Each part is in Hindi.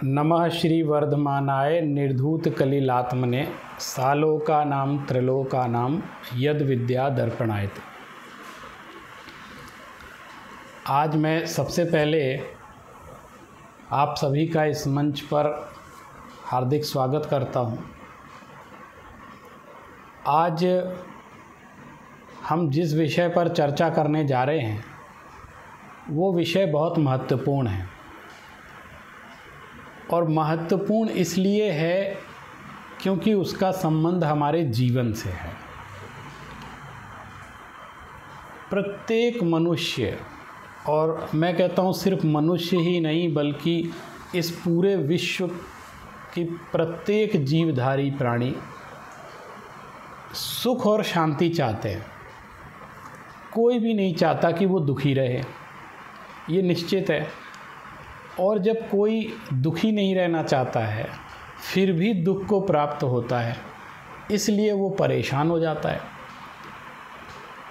नमः श्री वर्धमानाय निर्धूत कलिलात्मने सालोकानां त्रिलोकानां यद विद्या दर्पणायते। आज मैं सबसे पहले आप सभी का इस मंच पर हार्दिक स्वागत करता हूं। आज हम जिस विषय पर चर्चा करने जा रहे हैं वो विषय बहुत महत्वपूर्ण है और महत्वपूर्ण इसलिए है क्योंकि उसका संबंध हमारे जीवन से है। प्रत्येक मनुष्य, और मैं कहता हूँ सिर्फ मनुष्य ही नहीं बल्कि इस पूरे विश्व की प्रत्येक जीवधारी प्राणी सुख और शांति चाहते हैं। कोई भी नहीं चाहता कि वो दुखी रहे, ये निश्चित है। और जब कोई दुखी नहीं रहना चाहता है फिर भी दुख को प्राप्त होता है, इसलिए वो परेशान हो जाता है।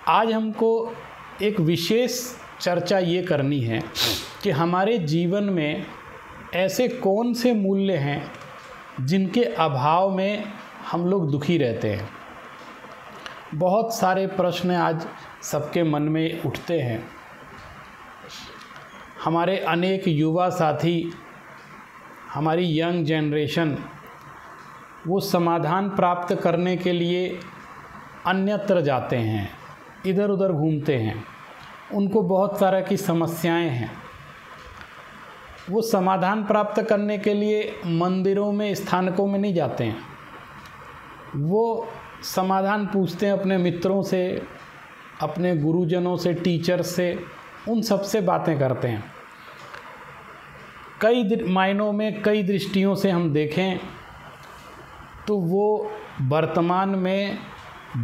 आज हमको एक विशेष चर्चा ये करनी है कि हमारे जीवन में ऐसे कौन से मूल्य हैं जिनके अभाव में हम लोग दुखी रहते हैं। बहुत सारे प्रश्न आज सबके मन में उठते हैं। हमारे अनेक युवा साथी, हमारी यंग जनरेशन वो समाधान प्राप्त करने के लिए अन्यत्र जाते हैं, इधर उधर घूमते हैं। उनको बहुत तरह की समस्याएं हैं। वो समाधान प्राप्त करने के लिए मंदिरों में, स्थानकों में नहीं जाते हैं। वो समाधान पूछते हैं अपने मित्रों से, अपने गुरुजनों से, टीचर से, उन सब से बातें करते हैं। कई मायनों में, कई दृष्टियों से हम देखें तो वो वर्तमान में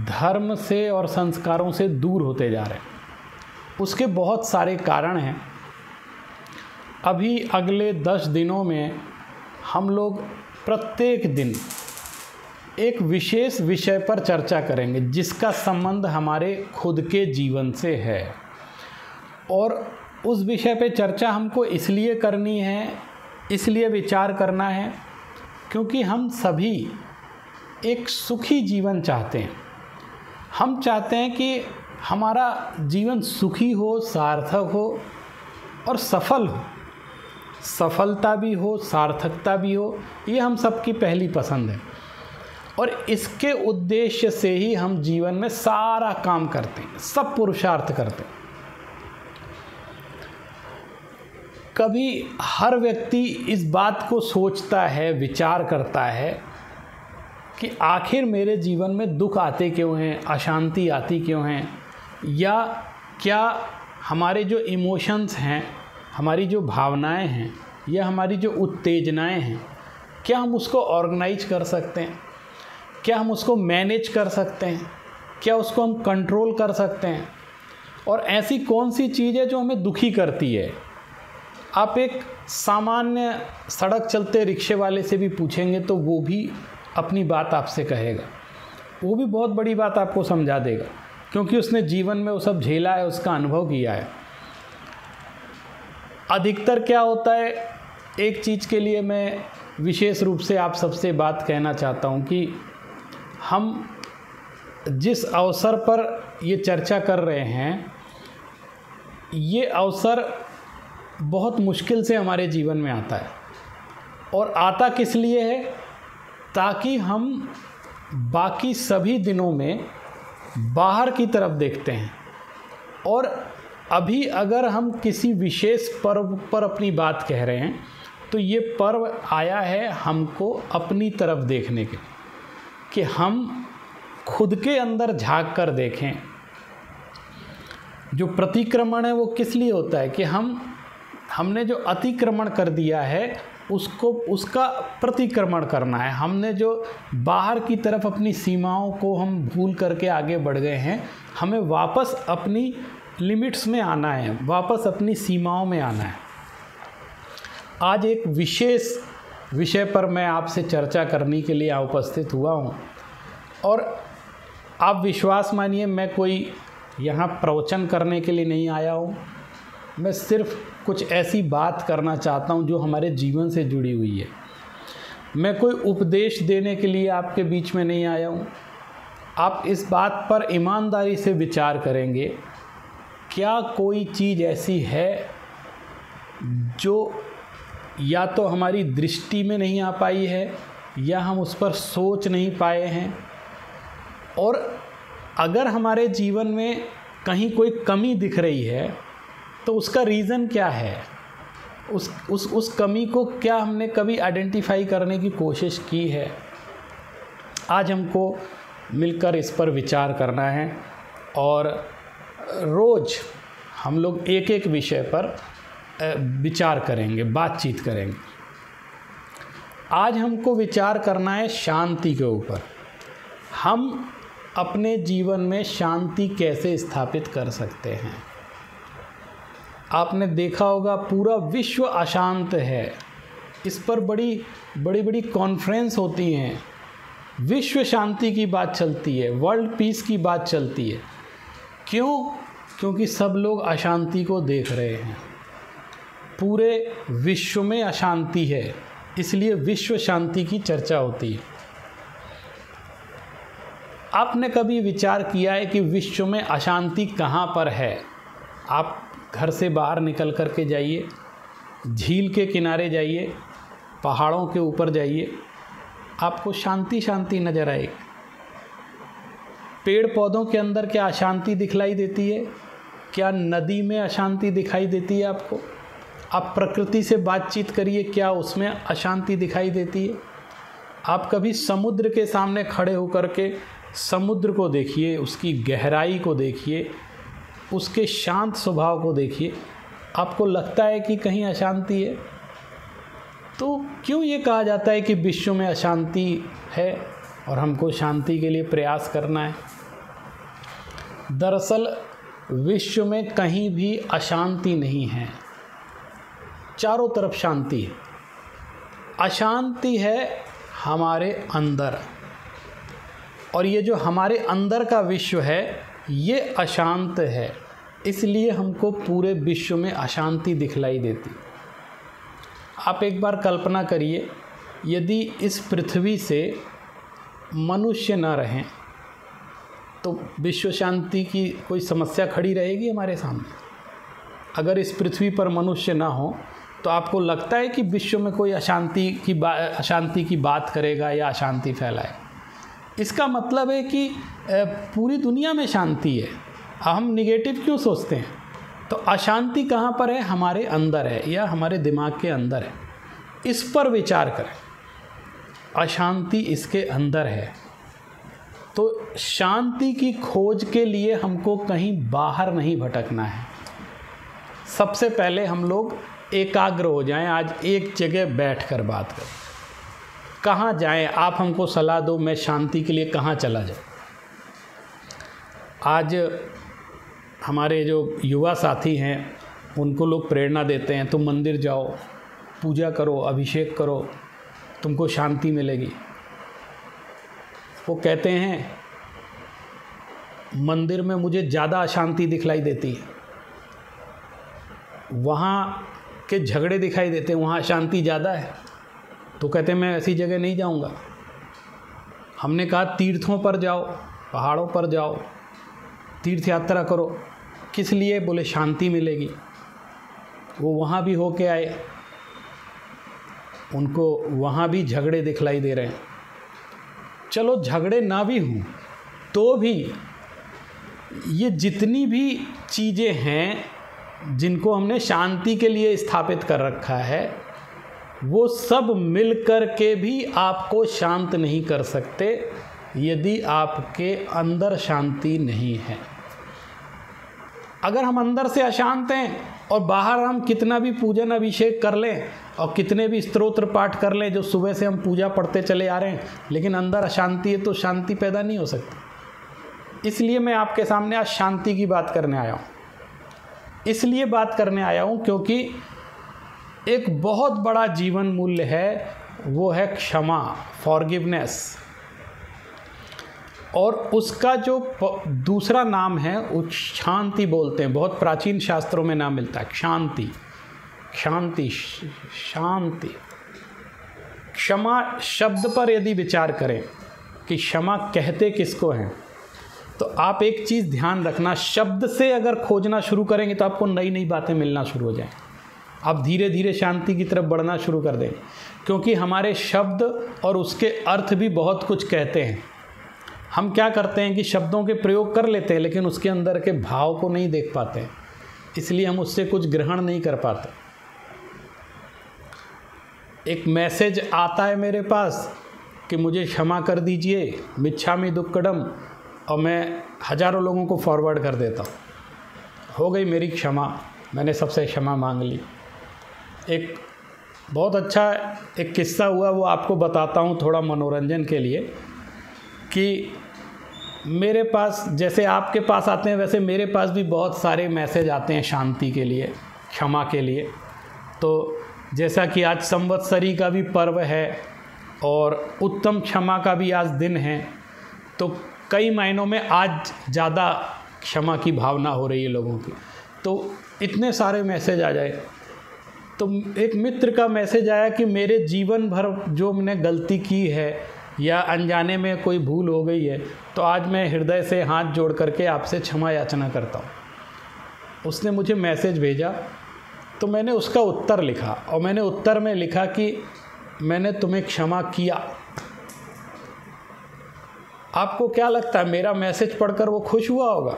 धर्म से और संस्कारों से दूर होते जा रहे हैं। उसके बहुत सारे कारण हैं। अभी अगले 10 दिनों में हम लोग प्रत्येक दिन एक विशेष विषय पर चर्चा करेंगे जिसका संबंध हमारे खुद के जीवन से है। और उस विषय पे चर्चा हमको इसलिए करनी है, इसलिए विचार करना है क्योंकि हम सभी एक सुखी जीवन चाहते हैं। हम चाहते हैं कि हमारा जीवन सुखी हो, सार्थक हो और सफल हो। सफलता भी हो, सार्थकता भी हो, ये हम सबकी पहली पसंद है। और इसके उद्देश्य से ही हम जीवन में सारा काम करते हैं, सब पुरुषार्थ करते हैं। कभी हर व्यक्ति इस बात को सोचता है, विचार करता है कि आखिर मेरे जीवन में दुख आते क्यों हैं, अशांति आती क्यों हैं, या क्या हमारे जो इमोशंस हैं, हमारी जो भावनाएं हैं, या हमारी जो उत्तेजनाएं हैं, क्या हम उसको ऑर्गेनाइज कर सकते हैं, क्या हम उसको मैनेज कर सकते हैं, क्या उसको हम कंट्रोल कर सकते हैं। और ऐसी कौन सी चीज़ है जो हमें दुखी करती है। आप एक सामान्य सड़क चलते रिक्शे वाले से भी पूछेंगे तो वो भी अपनी बात आपसे कहेगा। वो भी बहुत बड़ी बात आपको समझा देगा क्योंकि उसने जीवन में वो सब झेला है, उसका अनुभव किया है। अधिकतर क्या होता है, एक चीज़ के लिए मैं विशेष रूप से आप सबसे बात कहना चाहता हूँ कि हम जिस अवसर पर ये चर्चा कर रहे हैं, ये अवसर बहुत मुश्किल से हमारे जीवन में आता है। और आता किस लिए है, ताकि हम बाकी सभी दिनों में बाहर की तरफ देखते हैं। और अभी अगर हम किसी विशेष पर्व पर अपनी बात कह रहे हैं तो ये पर्व आया है हमको अपनी तरफ देखने के, कि हम खुद के अंदर झांक कर देखें। जो प्रतिक्रमण है वो किस लिए होता है कि हमने जो अतिक्रमण कर दिया है उसका प्रतिक्रमण करना है। हमने जो बाहर की तरफ अपनी सीमाओं को हम भूल करके आगे बढ़ गए हैं, हमें वापस अपनी लिमिट्स में आना है, वापस अपनी सीमाओं में आना है। आज एक विशेष विषय पर मैं आपसे चर्चा करने के लिए उपस्थित हुआ हूँ। और आप विश्वास मानिए, मैं कोई यहाँ प्रवचन करने के लिए नहीं आया हूँ, मैं सिर्फ कुछ ऐसी बात करना चाहता हूँ जो हमारे जीवन से जुड़ी हुई है। मैं कोई उपदेश देने के लिए आपके बीच में नहीं आया हूँ। आप इस बात पर ईमानदारी से विचार करेंगे, क्या कोई चीज़ ऐसी है जो या तो हमारी दृष्टि में नहीं आ पाई है या हम उस पर सोच नहीं पाए हैं, और अगर हमारे जीवन में कहीं कोई कमी दिख रही है तो उसका रीज़न क्या है? उस कमी को क्या हमने कभी आइडेंटिफाई करने की कोशिश की है? आज हमको मिलकर इस पर विचार करना है और रोज़ हम लोग एक एक विषय पर विचार करेंगे, बातचीत करेंगे। आज हमको विचार करना है शांति के ऊपर। हम अपने जीवन में शांति कैसे स्थापित कर सकते हैं? आपने देखा होगा पूरा विश्व अशांत है। इस पर बड़ी बड़ी कॉन्फ्रेंस होती हैं, विश्व शांति की बात चलती है, वर्ल्ड पीस की बात चलती है। क्यों? क्योंकि सब लोग अशांति को देख रहे हैं। पूरे विश्व में अशांति है, इसलिए विश्व शांति की चर्चा होती है। आपने कभी विचार किया है कि विश्व में अशांति कहाँ पर है? आप घर से बाहर निकल कर के जाइए, झील के किनारे जाइए, पहाड़ों के ऊपर जाइए, आपको शांति शांति नज़र आएगी। पेड़ पौधों के अंदर क्या अशांति दिखलाई देती है? क्या नदी में अशांति दिखाई देती है आपको? आप प्रकृति से बातचीत करिए, क्या उसमें अशांति दिखाई देती है? आप कभी समुद्र के सामने खड़े होकर के समुद्र को देखिए, उसकी गहराई को देखिए, उसके शांत स्वभाव को देखिए, आपको लगता है कि कहीं अशांति है? तो क्यों ये कहा जाता है कि विश्व में अशांति है और हमको शांति के लिए प्रयास करना है? दरअसल विश्व में कहीं भी अशांति नहीं है, चारों तरफ शांति है। अशांति है हमारे अंदर, और ये जो हमारे अंदर का विश्व है ये अशांत है, इसलिए हमको पूरे विश्व में अशांति दिखलाई देती। आप एक बार कल्पना करिए, यदि इस पृथ्वी से मनुष्य न रहें तो विश्व शांति की कोई समस्या खड़ी रहेगी हमारे सामने? अगर इस पृथ्वी पर मनुष्य ना हो तो आपको लगता है कि विश्व में कोई अशांति की बात करेगा या अशांति फैलाएगा? इसका मतलब है कि पूरी दुनिया में शांति है। हम निगेटिव क्यों सोचते हैं? तो अशांति कहाँ पर है? हमारे अंदर है या हमारे दिमाग के अंदर है। इस पर विचार करें, अशांति इसके अंदर है। तो शांति की खोज के लिए हमको कहीं बाहर नहीं भटकना है। सबसे पहले हम लोग एकाग्र हो जाएं, आज एक जगह बैठकर बात करें। कहाँ जाएं? आप हमको सलाह दो, मैं शांति के लिए कहाँ चला जाऊँ? आज हमारे जो युवा साथी हैं उनको लोग प्रेरणा देते हैं, तुम मंदिर जाओ, पूजा करो, अभिषेक करो, तुमको शांति मिलेगी। वो कहते हैं मंदिर में मुझे ज़्यादा अशांति दिखलाई देती है, वहाँ के झगड़े दिखाई देते हैं, वहाँ अशांति ज़्यादा है। तो कहते हैं मैं ऐसी जगह नहीं जाऊँगा। हमने कहा तीर्थों पर जाओ, पहाड़ों पर जाओ, तीर्थ यात्रा करो। किस लिए? बोले शांति मिलेगी। वो वहाँ भी होके आए, उनको वहाँ भी झगड़े दिखलाई दे रहे हैं। चलो झगड़े ना भी हों तो भी ये जितनी भी चीज़ें हैं जिनको हमने शांति के लिए स्थापित कर रखा है, वो सब मिल कर के भी आपको शांत नहीं कर सकते यदि आपके अंदर शांति नहीं है। अगर हम अंदर से अशांत हैं और बाहर हम कितना भी पूजन अभिषेक कर लें और कितने भी स्तोत्र पाठ कर लें, जो सुबह से हम पूजा पढ़ते चले आ रहे हैं, लेकिन अंदर अशांति है, तो शांति पैदा नहीं हो सकती। इसलिए मैं आपके सामने आज शांति की बात करने आया हूँ। इसलिए बात करने आया हूँ क्योंकि एक बहुत बड़ा जीवन मूल्य है, वो है क्षमा, फॉरगिवनेस। और उसका जो दूसरा नाम है वो शांति बोलते हैं, बहुत प्राचीन शास्त्रों में नाम मिलता है शांति। शांति शांति। क्षमा शब्द पर यदि विचार करें कि क्षमा कहते किसको हैं, तो आप एक चीज़ ध्यान रखना, शब्द से अगर खोजना शुरू करेंगे तो आपको नई नई बातें मिलना शुरू हो जाएं। आप धीरे धीरे शांति की तरफ बढ़ना शुरू कर दें, क्योंकि हमारे शब्द और उसके अर्थ भी बहुत कुछ कहते हैं। हम क्या करते हैं कि शब्दों के प्रयोग कर लेते हैं लेकिन उसके अंदर के भाव को नहीं देख पाते हैं, इसलिए हम उससे कुछ ग्रहण नहीं कर पाते। एक मैसेज आता है मेरे पास कि मुझे क्षमा कर दीजिए, मिच्छामि दुक्कडम, और मैं हज़ारों लोगों को फॉरवर्ड कर देता हूँ। हो गई मेरी क्षमा, मैंने सबसे क्षमा मांग ली। एक बहुत अच्छा एक किस्सा हुआ, वो आपको बताता हूँ थोड़ा मनोरंजन के लिए, कि मेरे पास जैसे आपके पास आते हैं वैसे मेरे पास भी बहुत सारे मैसेज आते हैं शांति के लिए, क्षमा के लिए। तो जैसा कि आज संवत्सरी का भी पर्व है और उत्तम क्षमा का भी आज दिन है, तो कई मायनों में आज ज़्यादा क्षमा की भावना हो रही है लोगों की। तो इतने सारे मैसेज आ जाए, तो एक मित्र का मैसेज आया कि मेरे जीवन भर जो मैंने गलती की है या अनजाने में कोई भूल हो गई है, तो आज मैं हृदय से हाथ जोड़ करके आपसे क्षमा याचना करता हूँ। उसने मुझे मैसेज भेजा, तो मैंने उसका उत्तर लिखा, और मैंने उत्तर में लिखा कि मैंने तुम्हें क्षमा किया। आपको क्या लगता है, मेरा मैसेज पढ़कर वो खुश हुआ होगा?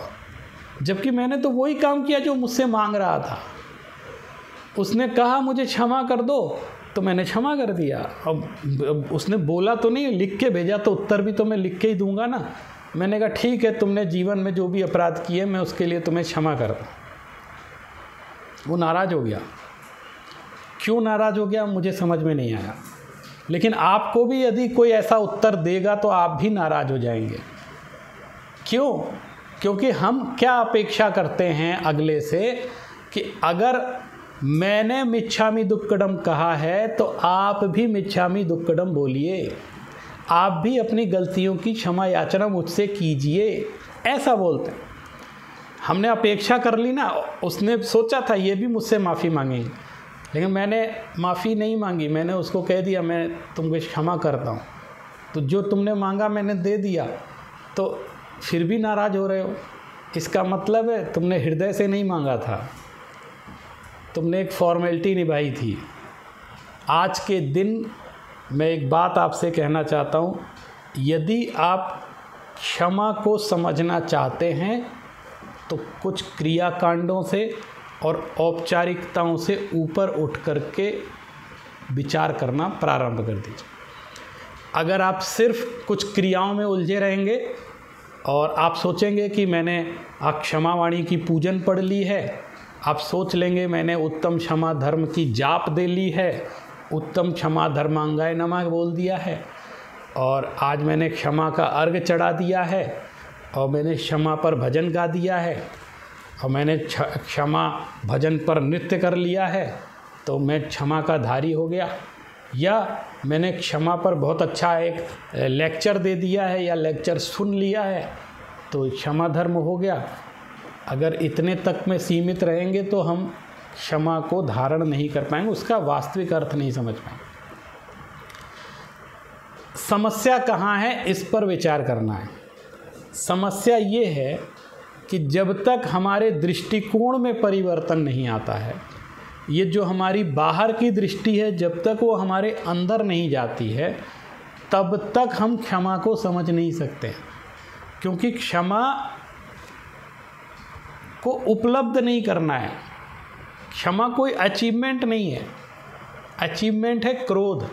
जबकि मैंने तो वही काम किया जो मुझसे मांग रहा था। उसने कहा मुझे क्षमा कर दो, तो मैंने क्षमा कर दिया। अब उसने बोला तो नहीं, लिख के भेजा, तो उत्तर भी तो मैं लिख के ही दूंगा ना। मैंने कहा ठीक है, तुमने जीवन में जो भी अपराध किए मैं उसके लिए तुम्हें क्षमा करता हूँ। वो नाराज़ हो गया। क्यों नाराज़ हो गया मुझे समझ में नहीं आया, लेकिन आपको भी यदि कोई ऐसा उत्तर देगा तो आप भी नाराज़ हो जाएंगे। क्यों? क्योंकि हम क्या अपेक्षा करते हैं अगले से कि अगर मैंने मिच्छामि दुक्कडम कहा है तो आप भी मिच्छामि दुक्कडम बोलिए, आप भी अपनी गलतियों की क्षमा याचना मुझसे कीजिए, ऐसा बोलते हैं। हमने अपेक्षा कर ली ना, उसने सोचा था ये भी मुझसे माफ़ी मांगेंगे, लेकिन मैंने माफ़ी नहीं मांगी। मैंने उसको कह दिया मैं तुमको क्षमा करता हूँ, तो जो तुमने मांगा मैंने दे दिया, तो फिर भी नाराज़ हो रहे हो। इसका मतलब है तुमने हृदय से नहीं मांगा था, तुमने एक फॉर्मेलिटी निभाई थी। आज के दिन मैं एक बात आपसे कहना चाहता हूँ, यदि आप क्षमा को समझना चाहते हैं तो कुछ क्रियाकांडों से और औपचारिकताओं से ऊपर उठ करके विचार करना प्रारंभ कर दीजिए। अगर आप सिर्फ कुछ क्रियाओं में उलझे रहेंगे और आप सोचेंगे कि मैंने क्षमा वाणी की पूजन पढ़ ली है, आप सोच लेंगे मैंने उत्तम क्षमा धर्म की जाप दे ली है, उत्तम क्षमा धर्मांगाय नमः बोल दिया है, और आज मैंने क्षमा का अर्घ चढ़ा दिया है, और मैंने क्षमा पर भजन गा दिया है, और मैंने क्षमा भजन पर नृत्य कर लिया है, तो मैं क्षमा का धारी हो गया। या मैंने क्षमा पर बहुत अच्छा एक लेक्चर दे दिया है या लेक्चर सुन लिया है, तो क्षमा धर्म हो गया। अगर इतने तक में सीमित रहेंगे तो हम क्षमा को धारण नहीं कर पाएंगे, उसका वास्तविक अर्थ नहीं समझ पाएंगे। समस्या कहाँ है, इस पर विचार करना है। समस्या ये है कि जब तक हमारे दृष्टिकोण में परिवर्तन नहीं आता है, ये जो हमारी बाहर की दृष्टि है, जब तक वो हमारे अंदर नहीं जाती है, तब तक हम क्षमा को समझ नहीं सकते। क्योंकि क्षमा को उपलब्ध नहीं करना है। क्षमा कोई अचीवमेंट नहीं है, अचीवमेंट है क्रोध।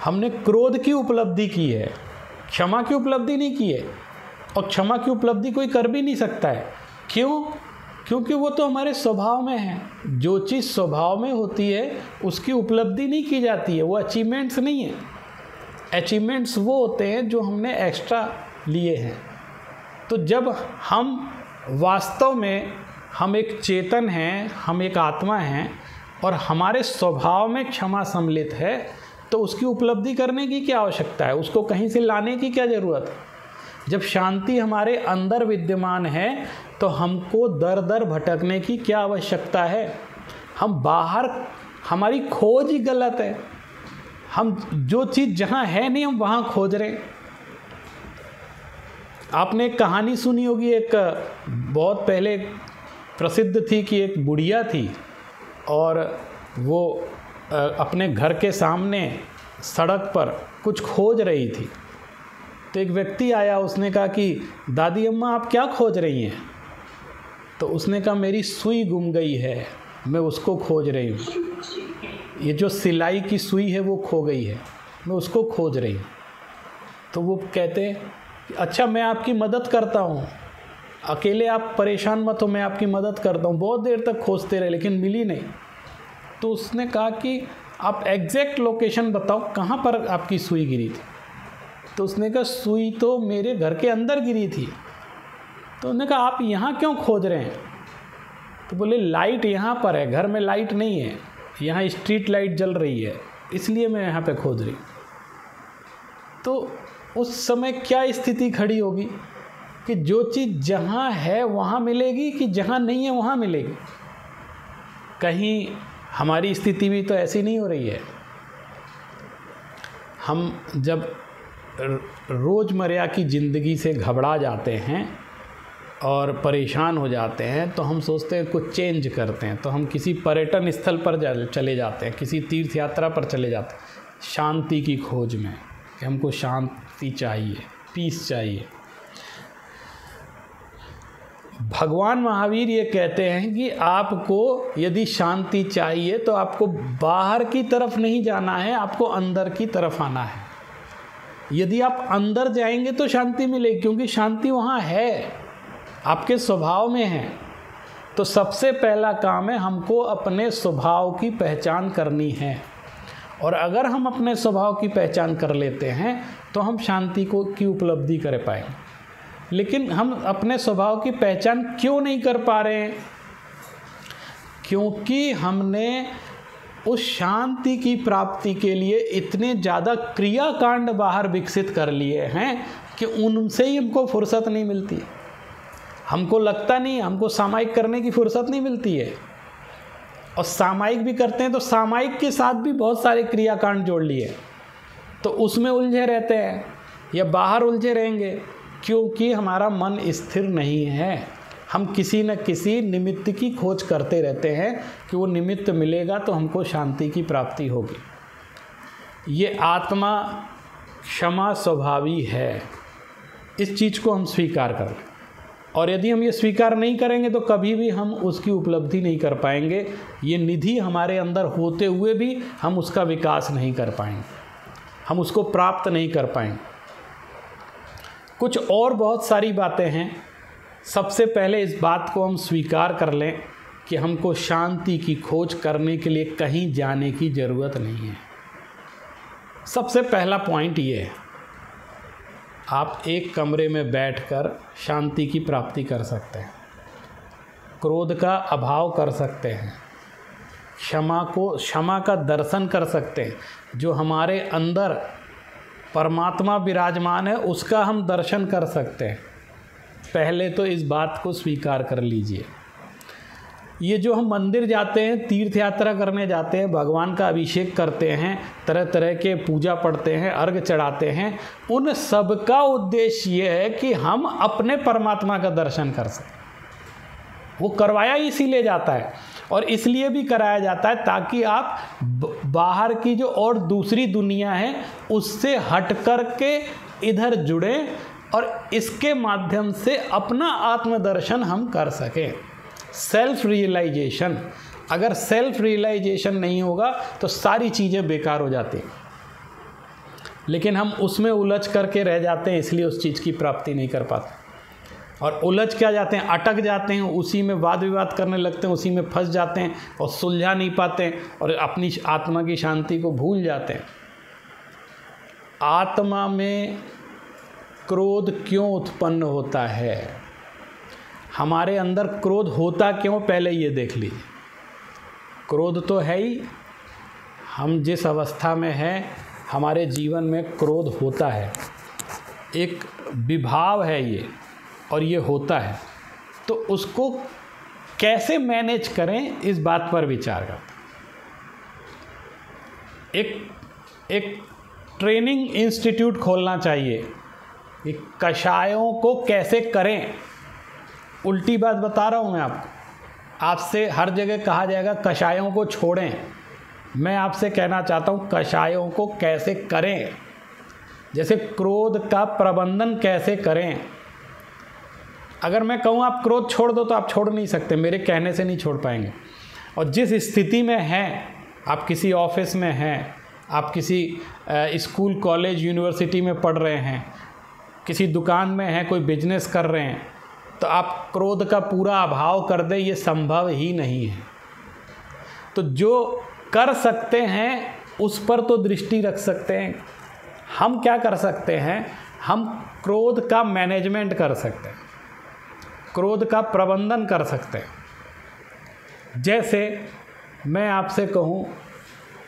हमने क्रोध की उपलब्धि की है, क्षमा की उपलब्धि नहीं की है, और क्षमा की उपलब्धि कोई कर भी नहीं सकता है। क्यों? क्योंकि वो तो हमारे स्वभाव में है। जो चीज़ स्वभाव में होती है उसकी उपलब्धि नहीं की जाती है, वो अचीवमेंट्स नहीं है। अचीवमेंट्स वो होते हैं जो हमने एक्स्ट्रा लिए हैं। तो जब हम वास्तव में हम एक चेतन हैं, हम एक आत्मा हैं, और हमारे स्वभाव में क्षमा सम्मिलित है, तो उसकी उपलब्धि करने की क्या आवश्यकता है, उसको कहीं से लाने की क्या ज़रूरत है। जब शांति हमारे अंदर विद्यमान है तो हमको दर दर भटकने की क्या आवश्यकता है। हम बाहर, हमारी खोज ही गलत है। हम जो चीज़ जहाँ है नहीं हम वहाँ खोज रहे हैं। आपने एक कहानी सुनी होगी, एक बहुत पहले प्रसिद्ध थी कि एक बुढ़िया थी और वो अपने घर के सामने सड़क पर कुछ खोज रही थी। तो एक व्यक्ति आया, उसने कहा कि दादी अम्मा आप क्या खोज रही हैं। तो उसने कहा मेरी सुई गुम गई है, मैं उसको खोज रही हूँ। ये जो सिलाई की सुई है वो खो गई है, मैं उसको खोज रही हूँ। तो वो कहते अच्छा मैं आपकी मदद करता हूँ, अकेले आप परेशान मत हो, मैं आपकी मदद करता हूँ। बहुत देर तक खोजते रहे लेकिन मिली नहीं। तो उसने कहा कि आप एग्जैक्ट लोकेशन बताओ कहाँ पर आपकी सुई गिरी थी। तो उसने कहा सुई तो मेरे घर के अंदर गिरी थी। तो उन्होंने कहा आप यहाँ क्यों खोज रहे हैं। तो बोले लाइट यहाँ पर है, घर में लाइट नहीं है, यहाँ स्ट्रीट लाइट जल रही है, इसलिए मैं यहाँ पे खोज रही। तो उस समय क्या स्थिति खड़ी होगी कि जो चीज़ जहाँ है वहाँ मिलेगी कि जहाँ नहीं है वहाँ मिलेगी। कहीं हमारी स्थिति भी तो ऐसी नहीं हो रही है। हम जब रोज़मर्रा की ज़िंदगी से घबरा जाते हैं और परेशान हो जाते हैं तो हम सोचते हैं कुछ चेंज करते हैं, तो हम किसी पर्यटन स्थल पर चले जाते हैं, किसी तीर्थ यात्रा पर चले जाते हैं शांति की खोज में कि हमको शांति चाहिए, पीस चाहिए। भगवान महावीर ये कहते हैं कि आपको यदि शांति चाहिए तो आपको बाहर की तरफ नहीं जाना है, आपको अंदर की तरफ आना है। यदि आप अंदर जाएंगे तो शांति मिलेगी, क्योंकि शांति वहाँ है, आपके स्वभाव में है। तो सबसे पहला काम है हमको अपने स्वभाव की पहचान करनी है, और अगर हम अपने स्वभाव की पहचान कर लेते हैं तो हम शांति की उपलब्धि कर पाएंगे। लेकिन हम अपने स्वभाव की पहचान क्यों नहीं कर पा रहे हैं? क्योंकि हमने उस शांति की प्राप्ति के लिए इतने ज़्यादा क्रियाकांड बाहर विकसित कर लिए हैं कि उनसे ही हमको फुर्सत नहीं मिलती। हमको लगता नहीं, हमको सामायिक करने की फुर्सत नहीं मिलती है, और सामायिक भी करते हैं तो सामायिक के साथ भी बहुत सारे क्रियाकांड जोड़ लिए, तो उसमें उलझे रहते हैं या बाहर उलझे रहेंगे, क्योंकि हमारा मन स्थिर नहीं है। हम किसी न किसी निमित्त की खोज करते रहते हैं कि वो निमित्त मिलेगा तो हमको शांति की प्राप्ति होगी। ये आत्मा क्षमा स्वभावी है, इस चीज़ को हम स्वीकार कर लें। और यदि हम ये स्वीकार नहीं करेंगे तो कभी भी हम उसकी उपलब्धि नहीं कर पाएंगे। ये निधि हमारे अंदर होते हुए भी हम उसका विकास नहीं कर पाएंगे, हम उसको प्राप्त नहीं कर पाएंगे। कुछ और बहुत सारी बातें हैं। सबसे पहले इस बात को हम स्वीकार कर लें कि हमको शांति की खोज करने के लिए कहीं जाने की ज़रूरत नहीं है। सबसे पहला पॉइंट ये है, आप एक कमरे में बैठकर शांति की प्राप्ति कर सकते हैं, क्रोध का अभाव कर सकते हैं, क्षमा का दर्शन कर सकते हैं। जो हमारे अंदर परमात्मा विराजमान है उसका हम दर्शन कर सकते हैं। पहले तो इस बात को स्वीकार कर लीजिए। ये जो हम मंदिर जाते हैं, तीर्थ यात्रा करने जाते हैं, भगवान का अभिषेक करते हैं, तरह तरह के पूजा पढ़ते हैं, अर्घ चढ़ाते हैं, उन सब का उद्देश्य ये है कि हम अपने परमात्मा का दर्शन कर सकें। वो करवाया इसीलिए जाता है, और इसलिए भी कराया जाता है ताकि आप बाहर की जो और दूसरी दुनिया है उससे हट कर के इधर जुड़ें और इसके माध्यम से अपना आत्मदर्शन हम कर सकें। सेल्फ रियलाइजेशन, अगर सेल्फ रियलाइजेशन नहीं होगा तो सारी चीज़ें बेकार हो जाती हैं, लेकिन हम उसमें उलझ करके रह जाते हैं, इसलिए उस चीज़ की प्राप्ति नहीं कर पाते। और उलझ क्या जाते हैं, अटक जाते हैं, उसी में वाद विवाद करने लगते हैं, उसी में फंस जाते हैं और सुलझा नहीं पाते हैं और अपनी आत्मा की शांति को भूल जाते हैं। आत्मा में क्रोध क्यों उत्पन्न होता है, हमारे अंदर क्रोध होता क्यों, पहले ये देख लीजिए। क्रोध तो है ही, हम जिस अवस्था में हैं हमारे जीवन में क्रोध होता है। एक विभाव है ये, और ये होता है, तो उसको कैसे मैनेज करें इस बात पर विचार करते हैं। एक ट्रेनिंग इंस्टीट्यूट खोलना चाहिए कि कषायों को कैसे करें। उल्टी बात बता रहा हूँ मैं आपको। आपसे हर जगह कहा जाएगा कषायों को छोड़ें, मैं आपसे कहना चाहता हूँ कषायों को कैसे करें। जैसे क्रोध का प्रबंधन कैसे करें। अगर मैं कहूँ आप क्रोध छोड़ दो तो आप छोड़ नहीं सकते, मेरे कहने से नहीं छोड़ पाएंगे। और जिस स्थिति में हैं, आप किसी ऑफिस में हैं, आप किसी स्कूल कॉलेज यूनिवर्सिटी में पढ़ रहे हैं, किसी दुकान में हैं, कोई बिजनेस कर रहे हैं, तो आप क्रोध का पूरा अभाव कर दें, ये संभव ही नहीं है। तो जो कर सकते हैं उस पर तो दृष्टि रख सकते हैं। हम क्या कर सकते हैं, हम क्रोध का मैनेजमेंट कर सकते हैं, क्रोध का प्रबंधन कर सकते हैं। जैसे मैं आपसे कहूँ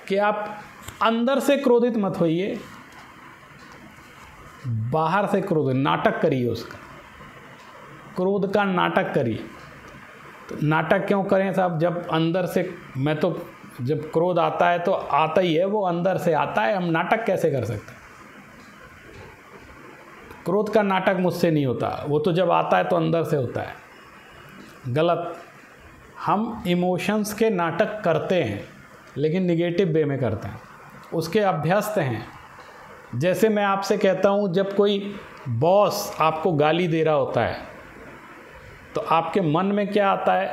कि आप अंदर से क्रोधित मत होइए, बाहर से क्रोध, नाटक करिए, उसका क्रोध का नाटक करिए। तो नाटक क्यों करें साहब, जब अंदर से, मैं तो जब क्रोध आता है तो आता ही है, वो अंदर से आता है, हम नाटक कैसे कर सकते हैं। क्रोध का नाटक मुझसे नहीं होता, वो तो जब आता है तो अंदर से होता है। गलत। हम इमोशंस के नाटक करते हैं लेकिन निगेटिव वे में करते हैं, उसके अभ्यस्त हैं। जैसे मैं आपसे कहता हूँ, जब कोई बॉस आपको गाली दे रहा होता है तो आपके मन में क्या आता है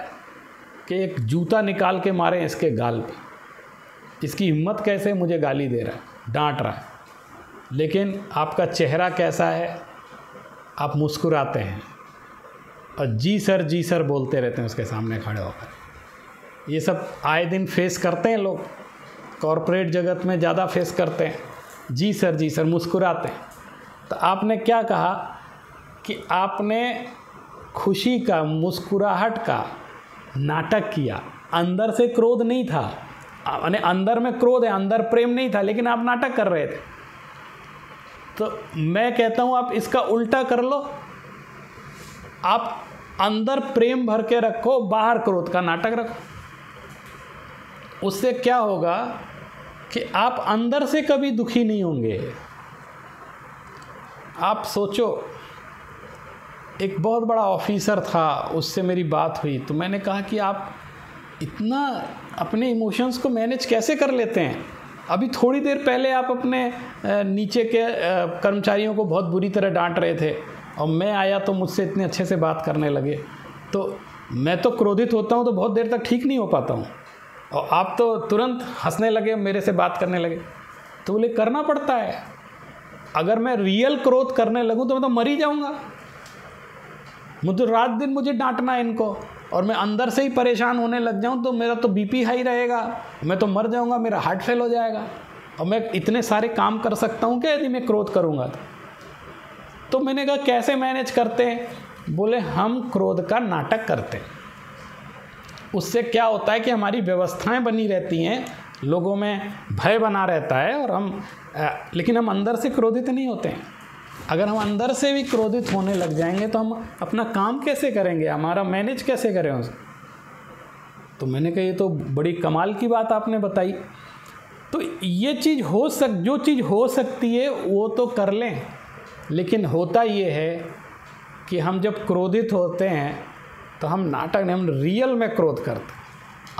कि एक जूता निकाल के मारें इसके गाल पे, इसकी हिम्मत कैसे मुझे गाली दे रहा है, डांट रहा है। लेकिन आपका चेहरा कैसा है, आप मुस्कुराते हैं और जी सर बोलते रहते हैं उसके सामने खड़े होकर। ये सब आए दिन फेस करते हैं लोग, कॉरपोरेट जगत में ज़्यादा फेस करते हैं, जी सर मुस्कुराते हैं। तो आपने क्या कहा कि आपने खुशी का, मुस्कुराहट का नाटक किया, अंदर से क्रोध नहीं था, यानी अंदर में क्रोध है, अंदर प्रेम नहीं था, लेकिन आप नाटक कर रहे थे। तो मैं कहता हूँ आप इसका उल्टा कर लो, आप अंदर प्रेम भर के रखो, बाहर क्रोध का नाटक रखो। उससे क्या होगा कि आप अंदर से कभी दुखी नहीं होंगे। आप सोचो, एक बहुत बड़ा ऑफिसर था, उससे मेरी बात हुई, तो मैंने कहा कि आप इतना अपने इमोशंस को मैनेज कैसे कर लेते हैं। अभी थोड़ी देर पहले आप अपने नीचे के कर्मचारियों को बहुत बुरी तरह डांट रहे थे और मैं आया तो मुझसे इतने अच्छे से बात करने लगे। तो मैं तो क्रोधित होता हूँ तो बहुत देर तक ठीक नहीं हो पाता हूँ, और आप तो तुरंत हंसने लगे, मेरे से बात करने लगे। तो बोले करना पड़ता है, अगर मैं रियल क्रोध करने लगूँ तो मैं तो मर ही जाऊँगा। मुझे रात दिन मुझे डांटना है इनको, और मैं अंदर से ही परेशान होने लग जाऊं तो मेरा तो बीपी हाई रहेगा, मैं तो मर जाऊंगा, मेरा हार्ट फेल हो जाएगा। और मैं इतने सारे काम कर सकता हूं क्या यदि मैं क्रोध करूंगा तो मैंने कहा कैसे मैनेज करते हैं। बोले हम क्रोध का नाटक करते हैं। उससे क्या होता है कि हमारी व्यवस्थाएं बनी रहती हैं, लोगों में भय बना रहता है, और लेकिन हम अंदर से क्रोधित नहीं होते हैं। अगर हम अंदर से भी क्रोधित होने लग जाएंगे तो हम अपना काम कैसे करेंगे, हमारा मैनेज कैसे करें उसे। तो मैंने कहा ये तो बड़ी कमाल की बात आपने बताई। तो ये चीज़ जो चीज़ हो सकती है वो तो कर लें, लेकिन होता ये है कि हम जब क्रोधित होते हैं तो हम नाटक नहीं, हम रियल में क्रोध करते हैं,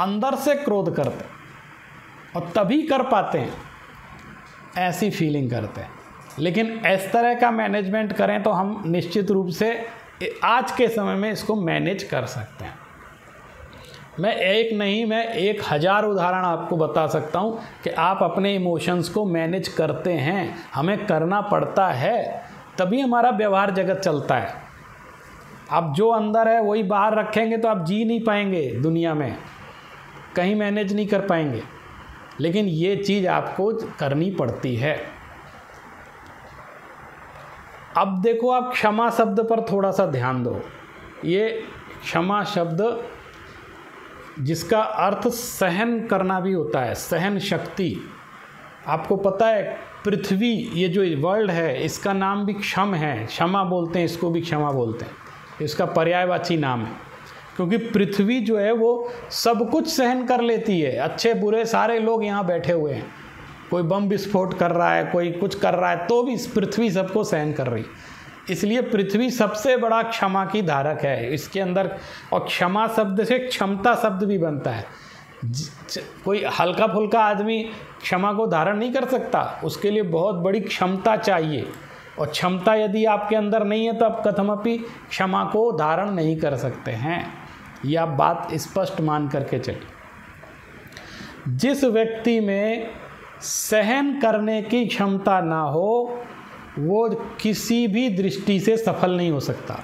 अंदर से क्रोध करते हैं, और तभी कर पाते हैं, ऐसी फीलिंग करते हैं। लेकिन इस तरह का मैनेजमेंट करें तो हम निश्चित रूप से आज के समय में इसको मैनेज कर सकते हैं। मैं 1000 उदाहरण आपको बता सकता हूं कि आप अपने इमोशंस को मैनेज करते हैं, हमें करना पड़ता है, तभी हमारा व्यवहार जगत चलता है। आप जो अंदर है वही बाहर रखेंगे तो आप जी नहीं पाएंगे दुनिया में, कहीं मैनेज नहीं कर पाएंगे। लेकिन ये चीज़ आपको करनी पड़ती है। अब देखो, आप क्षमा शब्द पर थोड़ा सा ध्यान दो। ये क्षमा शब्द जिसका अर्थ सहन करना भी होता है, सहन शक्ति। आपको पता है पृथ्वी, ये जो वर्ल्ड है, इसका नाम भी क्षम है, क्षमा बोलते हैं इसको भी, क्षमा बोलते हैं, इसका पर्यायवाची नाम है। क्योंकि पृथ्वी जो है वो सब कुछ सहन कर लेती है, अच्छे बुरे सारे लोग यहाँ बैठे हुए हैं, कोई बम विस्फोट कर रहा है, कोई कुछ कर रहा है, तो भी पृथ्वी सबको सहन कर रही। इसलिए पृथ्वी सबसे बड़ा क्षमा की धारक है इसके अंदर। और क्षमा शब्द से क्षमता शब्द भी बनता है। कोई हल्का फुल्का आदमी क्षमा को धारण नहीं कर सकता, उसके लिए बहुत बड़ी क्षमता चाहिए। और क्षमता यदि आपके अंदर नहीं है तो आप कथमपि क्षमा को धारण नहीं कर सकते हैं। यह आप बात स्पष्ट मान करके चलिए। जिस व्यक्ति में सहन करने की क्षमता ना हो वो किसी भी दृष्टि से सफल नहीं हो सकता।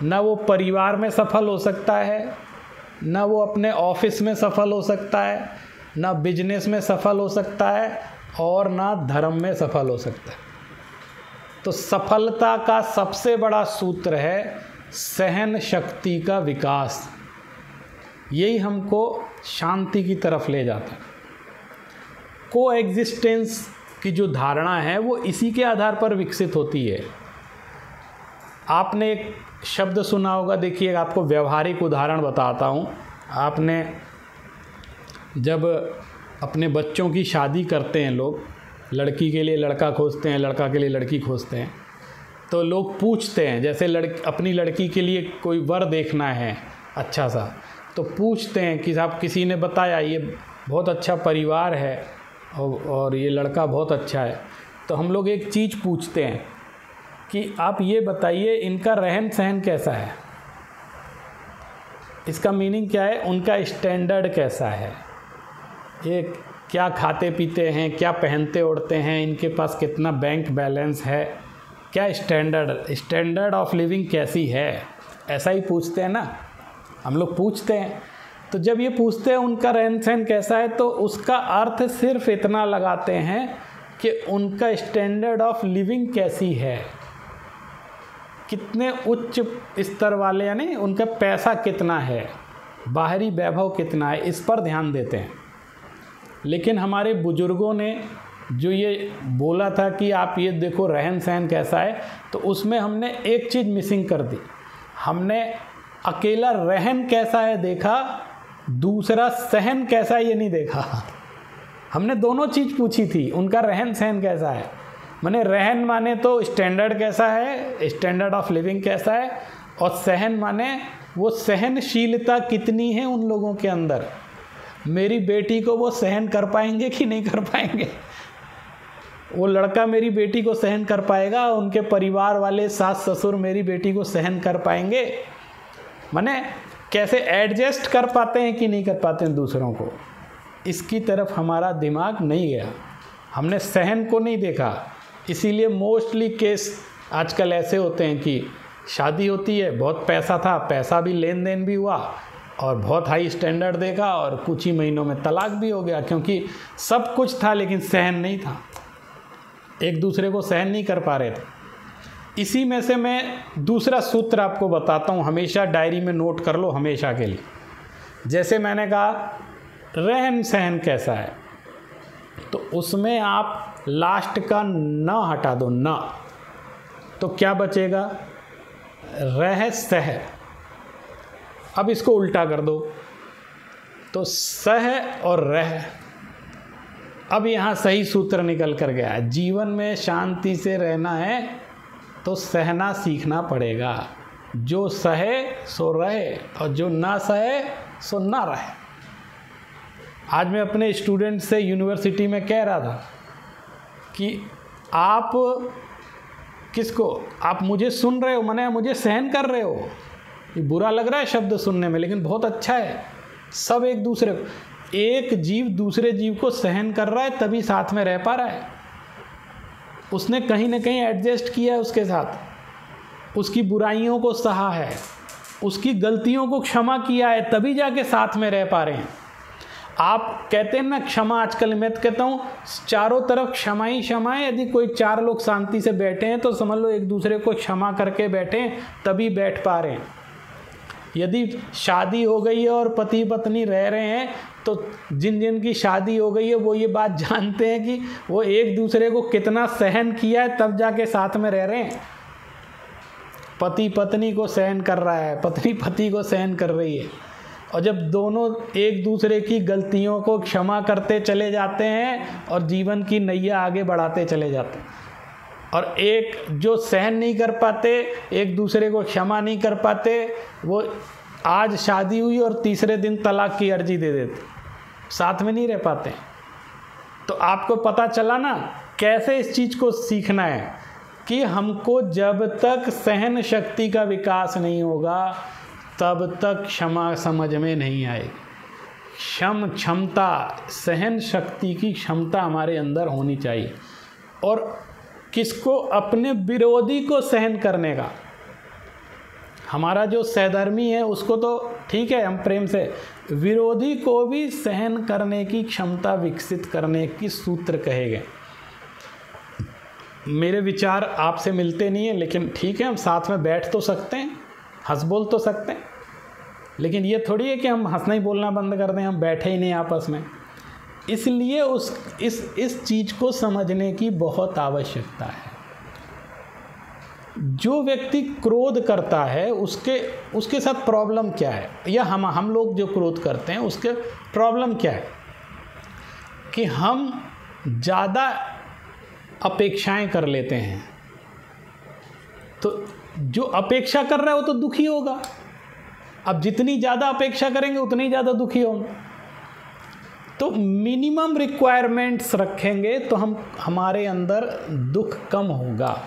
न वो परिवार में सफल हो सकता है, न वो अपने ऑफिस में सफल हो सकता है, न बिजनेस में सफल हो सकता है, और ना धर्म में सफल हो सकता है। तो सफलता का सबसे बड़ा सूत्र है सहन शक्ति का विकास। यही हमको शांति की तरफ ले जाता है। को एग्जिस्टेंस की जो धारणा है वो इसी के आधार पर विकसित होती है। आपने एक शब्द सुना होगा, देखिए आपको व्यवहारिक उदाहरण बताता हूँ। आपने जब अपने बच्चों की शादी करते हैं लोग, लड़की के लिए लड़का खोजते हैं, लड़का के लिए लड़की खोजते हैं, तो लोग पूछते हैं, जैसे अपनी लड़की के लिए कोई वर देखना है अच्छा सा, तो पूछते हैं कि साहब किसी ने बताया ये बहुत अच्छा परिवार है और ये लड़का बहुत अच्छा है, तो हम लोग एक चीज़ पूछते हैं कि आप ये बताइए इनका रहन सहन कैसा है। इसका मीनिंग क्या है, उनका स्टैंडर्ड कैसा है, ये क्या खाते पीते हैं, क्या पहनते ओढ़ते हैं, इनके पास कितना बैंक बैलेंस है, क्या स्टैंडर्ड ऑफ लिविंग कैसी है, ऐसा ही पूछते हैं ना हम लोग पूछते हैं। तो जब ये पूछते हैं उनका रहन सहन कैसा है, तो उसका अर्थ सिर्फ इतना लगाते हैं कि उनका स्टैंडर्ड ऑफ लिविंग कैसी है, कितने उच्च स्तर वाले, यानी उनका पैसा कितना है, बाहरी वैभव कितना है, इस पर ध्यान देते हैं। लेकिन हमारे बुजुर्गों ने जो ये बोला था कि आप ये देखो रहन सहन कैसा है, तो उसमें हमने एक चीज़ मिसिंग कर दी। हमने अकेला रहन कैसा है देखा, दूसरा सहन कैसा है ये नहीं देखा। हमने दोनों चीज़ पूछी थी, उनका रहन सहन कैसा है, माने रहन माने तो स्टैंडर्ड कैसा है, स्टैंडर्ड ऑफ लिविंग कैसा है, और सहन माने वो सहनशीलता कितनी है उन लोगों के अंदर, मेरी बेटी को वो सहन कर पाएंगे कि नहीं कर पाएंगे, वो लड़का मेरी बेटी को सहन कर पाएगा, उनके परिवार वाले सास ससुर मेरी बेटी को सहन कर पाएंगे, माने कैसे एडजस्ट कर पाते हैं कि नहीं कर पाते हैं दूसरों को। इसकी तरफ हमारा दिमाग नहीं गया, हमने सहन को नहीं देखा। इसीलिए मोस्टली केस आजकल ऐसे होते हैं कि शादी होती है, बहुत पैसा था, पैसा भी लेन देन भी हुआ और बहुत हाई स्टैंडर्ड देखा और कुछ ही महीनों में तलाक भी हो गया, क्योंकि सब कुछ था लेकिन सहन नहीं था, एक दूसरे को सहन नहीं कर पा रहे थे। इसी में से मैं दूसरा सूत्र आपको बताता हूँ, हमेशा डायरी में नोट कर लो हमेशा के लिए। जैसे मैंने कहा रहन सहन कैसा है, तो उसमें आप लास्ट का न हटा दो, न, तो क्या बचेगा, रह सह। अब इसको उल्टा कर दो तो सह और रह। अब यहाँ सही सूत्र निकल कर गया है, जीवन में शांति से रहना है तो सहना सीखना पड़ेगा। जो सहे सो रहे और जो ना सहे सो ना रहे। आज मैं अपने स्टूडेंट से यूनिवर्सिटी में कह रहा था कि आप किसको, आप मुझे सुन रहे हो, माने मुझे सहन कर रहे हो, ये बुरा लग रहा है शब्द सुनने में लेकिन बहुत अच्छा है। सब एक दूसरे को, एक जीव दूसरे जीव को सहन कर रहा है तभी साथ में रह पा रहा है। उसने कहीं ना कहीं एडजस्ट किया है उसके साथ, उसकी बुराइयों को सहा है, उसकी गलतियों को क्षमा किया है, तभी जाके साथ में रह पा रहे हैं। आप कहते हैं ना क्षमा, आजकल मैं तो कहता हूँ चारों तरफ क्षमा ही क्षमा है। यदि कोई चार लोग शांति से बैठे हैं तो समझ लो एक दूसरे को क्षमा करके बैठे तभी बैठ पा रहे हैं। यदि शादी हो गई है और पति पत्नी रह रहे हैं तो जिन जिन की शादी हो गई है वो ये बात जानते हैं कि वो एक दूसरे को कितना सहन किया है तब जाके साथ में रह रहे हैं। पति पत्नी को सहन कर रहा है, पत्नी पति को सहन कर रही है, और जब दोनों एक दूसरे की गलतियों को क्षमा करते चले जाते हैं और जीवन की नैया आगे बढ़ाते चले जाते हैं, और एक जो सहन नहीं कर पाते, एक दूसरे को क्षमा नहीं कर पाते, वो आज शादी हुई और तीसरे दिन तलाक की अर्जी दे देते, साथ में नहीं रह पाते। तो आपको पता चला ना कैसे इस चीज़ को सीखना है कि हमको जब तक सहन शक्ति का विकास नहीं होगा तब तक क्षमा समझ में नहीं आएगी। क्षमता, सहन शक्ति की क्षमता हमारे अंदर होनी चाहिए, और किसको? अपने विरोधी को सहन करने का। हमारा जो सहधर्मी है उसको तो ठीक है हम प्रेम से, विरोधी को भी सहन करने की क्षमता विकसित करने की सूत्र कहे गए। मेरे विचार आपसे मिलते नहीं हैं, लेकिन ठीक है हम साथ में बैठ तो सकते हैं, हंस बोल तो सकते हैं, लेकिन ये थोड़ी है कि हम हंसना ही बोलना बंद कर दें, हम बैठे ही नहीं आपस में। इसलिए इस चीज़ को समझने की बहुत आवश्यकता है। जो व्यक्ति क्रोध करता है उसके साथ प्रॉब्लम क्या है, या हम लोग जो क्रोध करते हैं उसके प्रॉब्लम क्या है कि हम ज़्यादा अपेक्षाएं कर लेते हैं। तो जो अपेक्षा कर रहा है वो तो दुखी होगा। अब जितनी ज़्यादा अपेक्षा करेंगे उतनी ज़्यादा दुखी होंगे। तो मिनिमम रिक्वायरमेंट्स रखेंगे तो हमारे अंदर दुख कम होगा।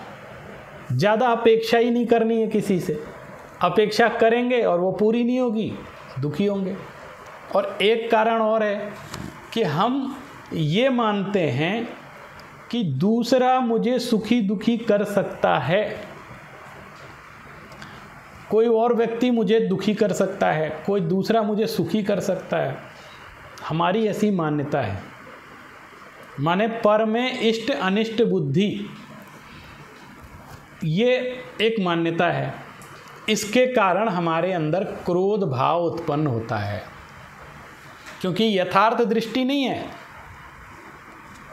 ज़्यादा अपेक्षा ही नहीं करनी है किसी से, अपेक्षा करेंगे और वो पूरी नहीं होगी, दुखी होंगे। और एक कारण और है कि हम ये मानते हैं कि दूसरा मुझे सुखी दुखी कर सकता है, कोई और व्यक्ति मुझे दुखी कर सकता है, कोई दूसरा मुझे सुखी कर सकता है। हमारी ऐसी मान्यता है, माने पर में इष्ट अनिष्ट बुद्धि, ये एक मान्यता है। इसके कारण हमारे अंदर क्रोध भाव उत्पन्न होता है, क्योंकि यथार्थ दृष्टि नहीं है।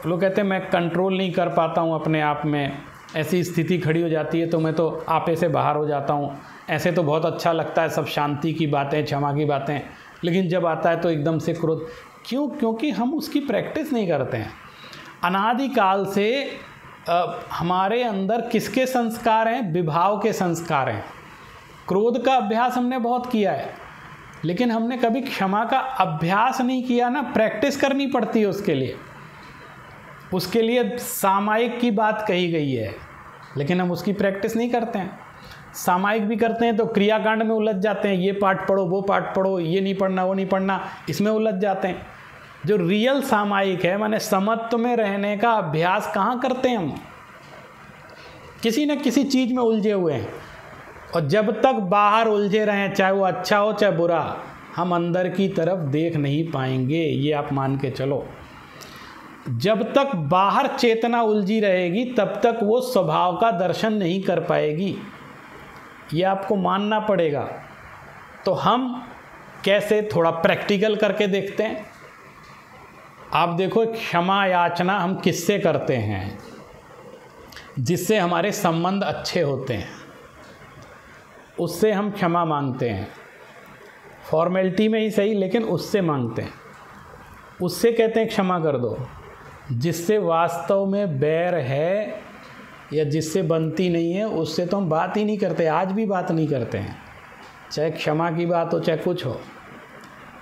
लोग कहते हैं मैं कंट्रोल नहीं कर पाता हूँ अपने आप में, ऐसी स्थिति खड़ी हो जाती है तो मैं तो आपे से बाहर हो जाता हूँ। ऐसे तो बहुत अच्छा लगता है, सब शांति की बातें, क्षमा की बातें, लेकिन जब आता है तो एकदम से क्रोध। क्यों? क्योंकि हम उसकी प्रैक्टिस नहीं करते हैं। अनादिकाल से हमारे अंदर किसके संस्कार हैं? विभाव के संस्कार हैं। क्रोध का अभ्यास हमने बहुत किया है, लेकिन हमने कभी क्षमा का अभ्यास नहीं किया ना। प्रैक्टिस करनी पड़ती है उसके लिए सामायिक की बात कही गई है, लेकिन हम उसकी प्रैक्टिस नहीं करते हैं। सामायिक भी करते हैं तो क्रियाकांड में उलझ जाते हैं, ये पाठ पढ़ो वो पाठ पढ़ो, ये नहीं पढ़ना वो नहीं पढ़ना, इसमें उलझ जाते हैं। जो रियल सामायिक है, माने समत्व में रहने का अभ्यास कहाँ करते हैं हम? किसी न किसी चीज़ में उलझे हुए हैं, और जब तक बाहर उलझे रहें, चाहे वो अच्छा हो चाहे बुरा, हम अंदर की तरफ देख नहीं पाएंगे। ये आप मान के चलो। जब तक बाहर चेतना उलझी रहेगी तब तक वो स्वभाव का दर्शन नहीं कर पाएगी, ये आपको मानना पड़ेगा। तो हम कैसे, थोड़ा प्रैक्टिकल करके देखते हैं। आप देखो, क्षमा याचना हम किससे करते हैं? जिससे हमारे संबंध अच्छे होते हैं, उससे हम क्षमा मांगते हैं। फॉर्मेलिटी में ही सही, लेकिन उससे मांगते हैं, उससे कहते हैं क्षमा कर दो। जिससे वास्तव में बैर है या जिससे बनती नहीं है, उससे तो हम बात ही नहीं करते, आज भी बात नहीं करते हैं। चाहे क्षमा की बात हो चाहे कुछ हो,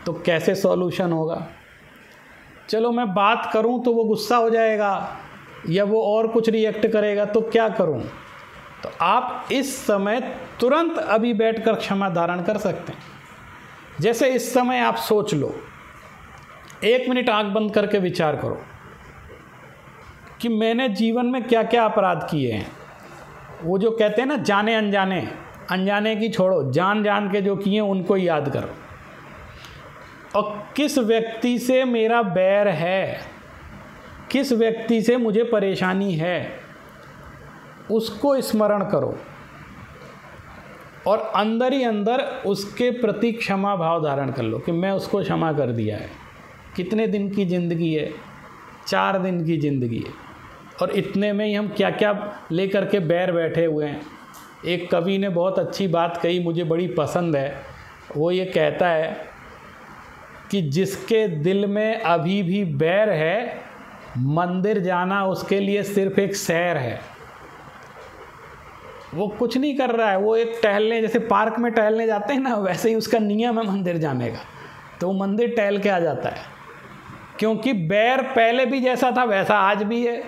तो कैसे सॉल्यूशन होगा? चलो मैं बात करूं तो वो गुस्सा हो जाएगा या वो और कुछ रिएक्ट करेगा, तो क्या करूं? तो आप इस समय तुरंत अभी बैठकर क्षमा धारण कर सकते हैं। जैसे इस समय आप सोच लो, 1 मिनट आंख बंद करके विचार करो कि मैंने जीवन में क्या क्या अपराध किए हैं। वो जो कहते हैं ना, जाने अनजाने, अनजाने की छोड़ो, जान जान के जो किए उनको याद करो। और किस व्यक्ति से मेरा बैर है, किस व्यक्ति से मुझे परेशानी है, उसको स्मरण करो और अंदर ही अंदर उसके प्रति क्षमा भाव धारण कर लो कि मैं उसको क्षमा कर दिया है। कितने दिन की ज़िंदगी है? 4 दिन की ज़िंदगी है, और इतने में ही हम क्या क्या लेकर के बैर बैठे हुए हैं। एक कवि ने बहुत अच्छी बात कही, मुझे बड़ी पसंद है। वो ये कहता है कि जिसके दिल में अभी भी बैर है, मंदिर जाना उसके लिए सिर्फ एक सैर है। वो कुछ नहीं कर रहा है, वो एक टहलने, जैसे पार्क में टहलने जाते हैं ना, वैसे ही उसका नियम है मंदिर जाने का। तो वो मंदिर टहल के आ जाता है, क्योंकि बैर पहले भी जैसा था वैसा आज भी है।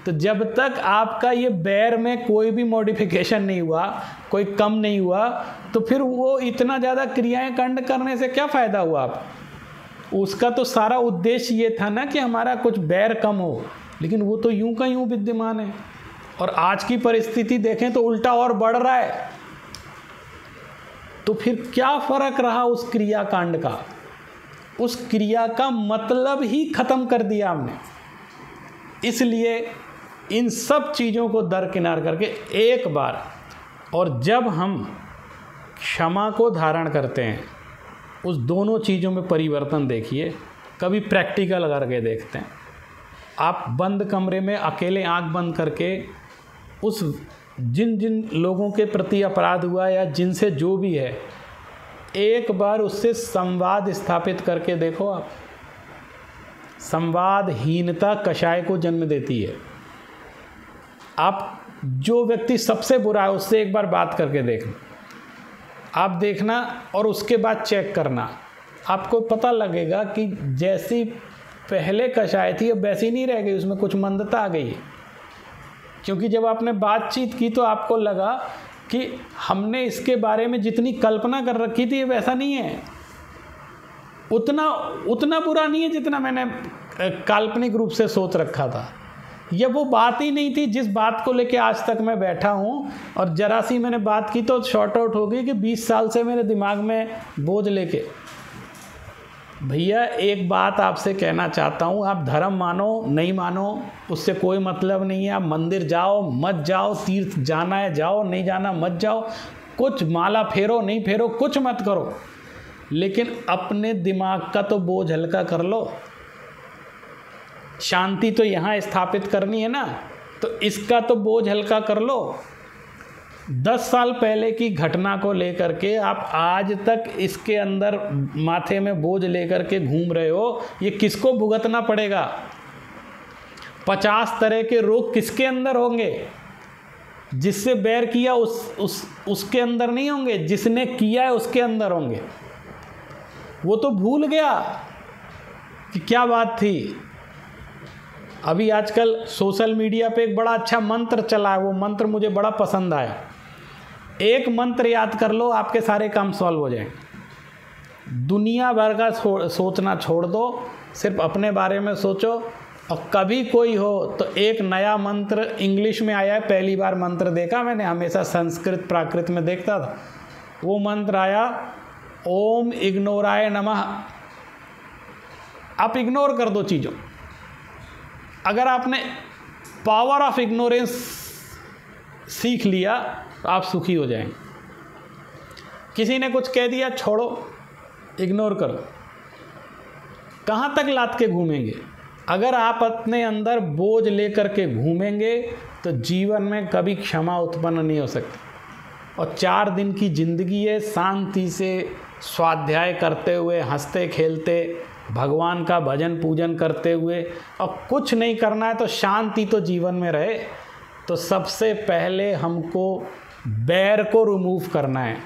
तो जब तक आपका ये बैर में कोई भी मॉडिफिकेशन नहीं हुआ, कोई कम नहीं हुआ, तो फिर वो इतना ज़्यादा क्रियाएं कांड करने से क्या फ़ायदा हुआ आप? उसका तो सारा उद्देश्य ये था ना कि हमारा कुछ बैर कम हो, लेकिन वो तो यूं का यूं विद्यमान है। और आज की परिस्थिति देखें तो उल्टा और बढ़ रहा है। तो फिर क्या फ़र्क रहा उस क्रिया कांड का? उस क्रिया का मतलब ही ख़त्म कर दिया हमने। इसलिए इन सब चीज़ों को दरकिनार करके एक बार, और जब हम क्षमा को धारण करते हैं, उस दोनों चीज़ों में परिवर्तन देखिए। कभी प्रैक्टिकल करके देखते हैं। आप बंद कमरे में अकेले आंख बंद करके उस जिन जिन लोगों के प्रति अपराध हुआ या जिनसे जो भी है, एक बार उससे संवाद स्थापित करके देखो। आप संवादहीनता कषाय को जन्म देती है। आप जो व्यक्ति सबसे बुरा है उससे एक बार बात करके देखना, आप देखना, और उसके बाद चेक करना। आपको पता लगेगा कि जैसी पहले कषाय थी अब वैसी नहीं रह गई, उसमें कुछ मंदता आ गई है। क्योंकि जब आपने बातचीत की तो आपको लगा कि हमने इसके बारे में जितनी कल्पना कर रखी थी वैसा नहीं है, उतना बुरा नहीं है जितना मैंने काल्पनिक रूप से सोच रखा था। यह वो बात ही नहीं थी जिस बात को लेके आज तक मैं बैठा हूँ, और जरा सी मैंने बात की तो शॉर्ट आउट हो गई कि 20 साल से मेरे दिमाग में बोझ लेके। भैया एक बात आपसे कहना चाहता हूँ, आप धर्म मानो नहीं मानो उससे कोई मतलब नहीं है। आप मंदिर जाओ मत जाओ, तीर्थ जाना है जाओ, नहीं जाना मत जाओ, कुछ माला फेरो नहीं फेरो, कुछ मत करो, लेकिन अपने दिमाग का तो बोझ हल्का कर लो। शांति तो यहाँ स्थापित करनी है ना, तो इसका तो बोझ हल्का कर लो। 10 साल पहले की घटना को लेकर के आप आज तक इसके अंदर माथे में बोझ लेकर के घूम रहे हो, ये किसको भुगतना पड़ेगा? 50 तरह के रोग किसके अंदर होंगे? जिससे बैर किया उसके अंदर नहीं होंगे, जिसने किया है उसके अंदर होंगे। वो तो भूल गया कि क्या बात थी। अभी आजकल सोशल मीडिया पे एक बड़ा अच्छा मंत्र चला है, वो मंत्र मुझे बड़ा पसंद आया। एक मंत्र याद कर लो, आपके सारे काम सॉल्व हो जाएंगे। दुनिया भर का सोचना छोड़ दो, सिर्फ अपने बारे में सोचो। और कभी कोई हो तो एक नया मंत्र इंग्लिश में आया है, पहली बार मंत्र देखा मैंने, हमेशा संस्कृत प्राकृत में देखता था। वो मंत्र आया, ओम इग्नोराय नमः। आप इग्नोर कर दो चीज़ों। अगर आपने पावर ऑफ इग्नोरेंस सीख लिया तो आप सुखी हो जाएंगे। किसी ने कुछ कह दिया, छोड़ो, इग्नोर करो। कहाँ तक लाद के घूमेंगे? अगर आप अपने अंदर बोझ लेकर के घूमेंगे तो जीवन में कभी क्षमा उत्पन्न नहीं हो सकती। और 4 दिन की ज़िंदगी है, शांति से स्वाध्याय करते हुए, हंसते खेलते, भगवान का भजन पूजन करते हुए, और कुछ नहीं करना है तो शांति तो जीवन में रहे। तो सबसे पहले हमको बैर को रिमूव करना है।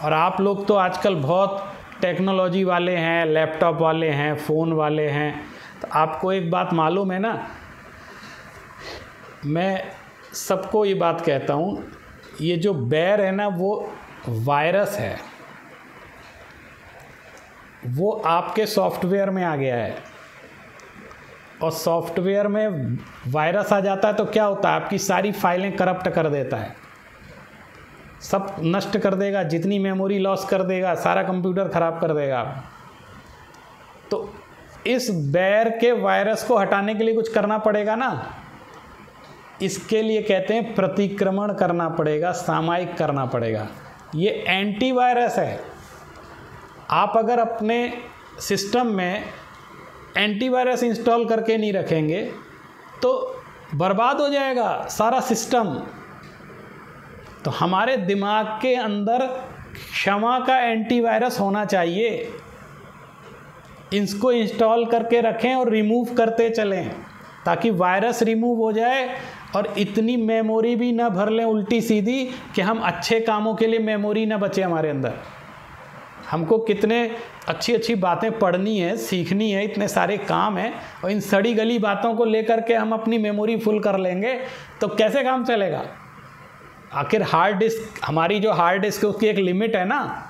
और आप लोग तो आजकल बहुत टेक्नोलॉजी वाले हैं, लैपटॉप वाले हैं, फ़ोन वाले हैं, तो आपको एक बात मालूम है ना, मैं सबको ये बात कहता हूँ, ये जो बैर है ना वो वायरस है, वो आपके सॉफ्टवेयर में आ गया है। और सॉफ्टवेयर में वायरस आ जाता है तो क्या होता है, आपकी सारी फाइलें करप्ट कर देता है, सब नष्ट कर देगा, जितनी मेमोरी लॉस कर देगा, सारा कंप्यूटर ख़राब कर देगा। तो इस बैर के वायरस को हटाने के लिए कुछ करना पड़ेगा ना। इसके लिए कहते हैं प्रतिक्रमण करना पड़ेगा, सामायिक करना पड़ेगा। ये एंटीवायरस है। आप अगर अपने सिस्टम में एंटीवायरस इंस्टॉल करके नहीं रखेंगे तो बर्बाद हो जाएगा सारा सिस्टम। तो हमारे दिमाग के अंदर क्षमा का एंटीवायरस होना चाहिए। इसको इंस्टॉल करके रखें और रिमूव करते चलें ताकि वायरस रिमूव हो जाए और इतनी मेमोरी भी ना भर लें उल्टी सीधी कि हम अच्छे कामों के लिए मेमोरी ना बचे हमारे अंदर। हमको कितने अच्छी अच्छी बातें पढ़नी है, सीखनी है, इतने सारे काम हैं, और इन सड़ी गली बातों को लेकर के हम अपनी मेमोरी फुल कर लेंगे तो कैसे काम चलेगा। आखिर हार्ड डिस्क, हमारी जो हार्ड डिस्क है उसकी एक लिमिट है ना,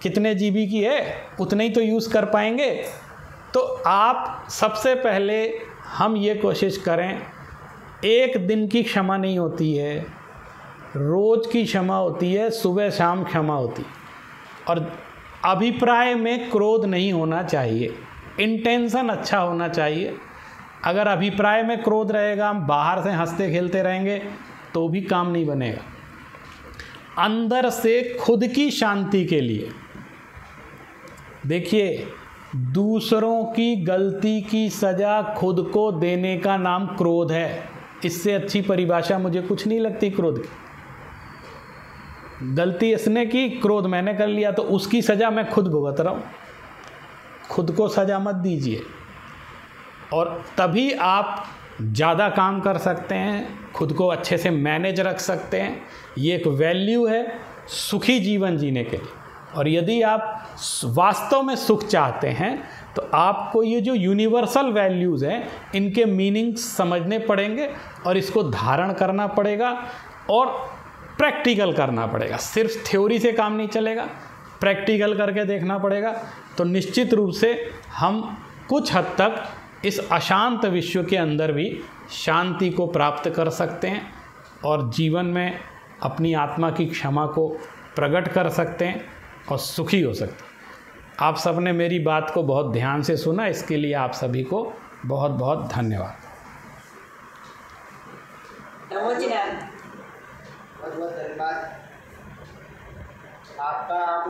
कितने जीबी की है उतने ही तो यूज़ कर पाएंगे। तो आप सबसे पहले हम ये कोशिश करें, एक दिन की क्षमा नहीं होती है, रोज़ की क्षमा होती है, सुबह शाम क्षमा होती है। और अभिप्राय में क्रोध नहीं होना चाहिए, इंटेंशन अच्छा होना चाहिए। अगर अभिप्राय में क्रोध रहेगा, हम बाहर से हंसते खेलते रहेंगे तो भी काम नहीं बनेगा। अंदर से खुद की शांति के लिए देखिए, दूसरों की गलती की सज़ा खुद को देने का नाम क्रोध है। इससे अच्छी परिभाषा मुझे कुछ नहीं लगती क्रोध की। गलती इसने की, क्रोध मैंने कर लिया, तो उसकी सज़ा मैं खुद भुगत रहा हूँ। खुद को सज़ा मत दीजिए, और तभी आप ज़्यादा काम कर सकते हैं, खुद को अच्छे से मैनेज रख सकते हैं। ये एक वैल्यू है सुखी जीवन जीने के लिए। और यदि आप वास्तव में सुख चाहते हैं तो आपको ये जो यूनिवर्सल वैल्यूज़ हैं इनके मीनिंग समझने पड़ेंगे और इसको धारण करना पड़ेगा और प्रैक्टिकल करना पड़ेगा। सिर्फ थ्योरी से काम नहीं चलेगा, प्रैक्टिकल करके देखना पड़ेगा। तो निश्चित रूप से हम कुछ हद तक इस अशांत विश्व के अंदर भी शांति को प्राप्त कर सकते हैं और जीवन में अपनी आत्मा की क्षमा को प्रकट कर सकते हैं और सुखी हो सकते हैं। आप सब ने मेरी बात को बहुत ध्यान से सुना, इसके लिए आप सभी को बहुत बहुत धन्यवाद। बहुत बहुत धन्यवाद आपका।